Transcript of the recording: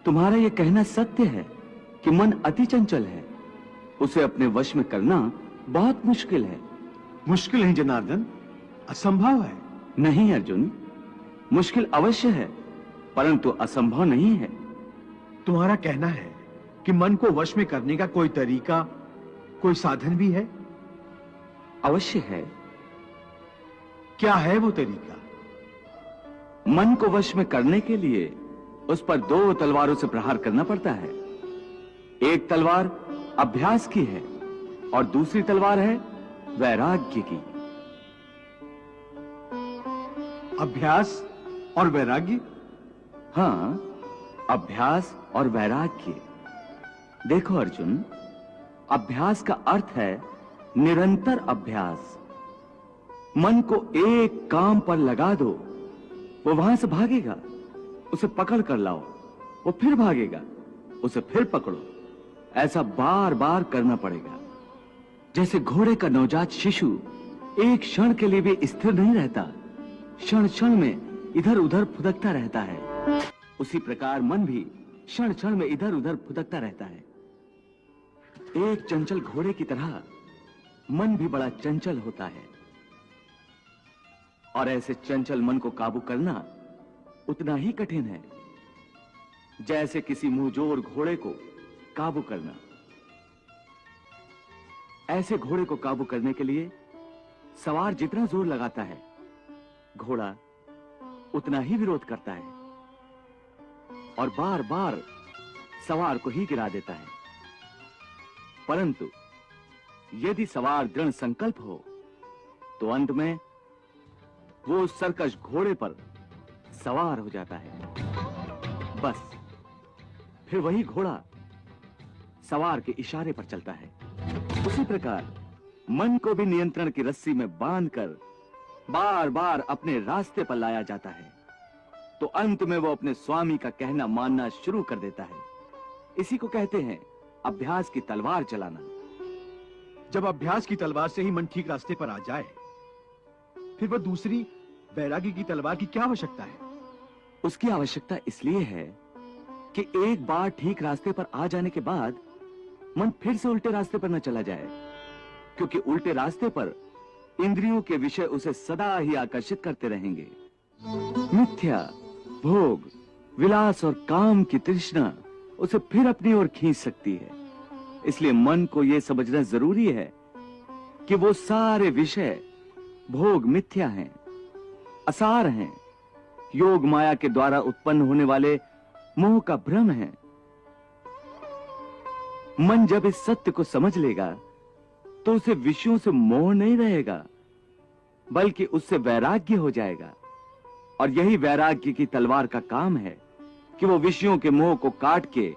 तुम्हारा यह कहना सत्य है कि मन अति चंचल है, उसे अपने वश में करना बहुत मुश्किल है। मुश्किल नहीं जनार्दन, असंभव है। नहीं अर्जुन, मुश्किल अवश्य है, परंतु असंभव नहीं है। तुम्हारा कहना है कि मन को वश में करने का कोई तरीका, कोई साधन भी है? अवश्य है। क्या है वो तरीका? मन को वश में करने के लिए उस पर 2 तलवारों से प्रहार करना पड़ता है। एक तलवार अभ्यास की है और दूसरी तलवार है वैराग्य की। अभ्यास और वैराग्य? हाँ, अभ्यास और वैराग्य। देखो अर्जुन, अभ्यास का अर्थ है निरंतर अभ्यास। मन को एक काम पर लगा दो, वो वहां से भागेगा, उसे पकड़ कर लाओ, वो फिर भागेगा, उसे फिर पकड़ो। ऐसा बार बार करना पड़ेगा। जैसे घोड़े का नवजात शिशु एक क्षण के लिए भी स्थिर नहीं रहता, क्षण क्षण में इधर उधर फुदकता रहता है, उसी प्रकार मन भी क्षण क्षण में इधर उधर फुदकता रहता है। एक चंचल घोड़े की तरह मन भी बड़ा चंचल होता है, और ऐसे चंचल मन को काबू करना उतना ही कठिन है जैसे किसी मुंहजोर घोड़े को काबू करना। ऐसे घोड़े को काबू करने के लिए सवार जितना जोर लगाता है, घोड़ा उतना ही विरोध करता है और बार बार सवार को ही गिरा देता है। परंतु यदि सवार दृढ़ संकल्प हो तो अंत में वो सरकश घोड़े पर सवार हो जाता है। बस फिर वही घोड़ा सवार के इशारे पर चलता है। उसी प्रकार मन को भी नियंत्रण की रस्सी में बांधकर बार बार अपने रास्ते पर लाया जाता है, तो अंत में वो अपने स्वामी का कहना मानना शुरू कर देता है। इसी को कहते हैं अभ्यास की तलवार चलाना। जब अभ्यास की तलवार से ही मन ठीक रास्ते पर आ जाए, फिर वह दूसरी वैराग्य की तलवार की क्या आवश्यकता है? उसकी आवश्यकता इसलिए है कि एक बार ठीक रास्ते पर आ जाने के बाद मन फिर से उल्टे रास्ते पर न चला जाए, क्योंकि उल्टे रास्ते पर इंद्रियों के विषय उसे सदा ही आकर्षित करते रहेंगे। मिथ्या, भोग, विलास और काम की तृष्णा उसे फिर अपनी ओर खींच सकती है। इसलिए मन को यह समझना जरूरी है कि वो सारे विषय भोग मिथ्या हैं, असार हैं, योग माया के द्वारा उत्पन्न होने वाले मोह का भ्रम है। मन जब इस सत्य को समझ लेगा तो उसे विषयों से मोह नहीं रहेगा, बल्कि उससे वैराग्य हो जाएगा। और यही वैराग्य की तलवार का काम है कि वो विषयों के मोह को काट के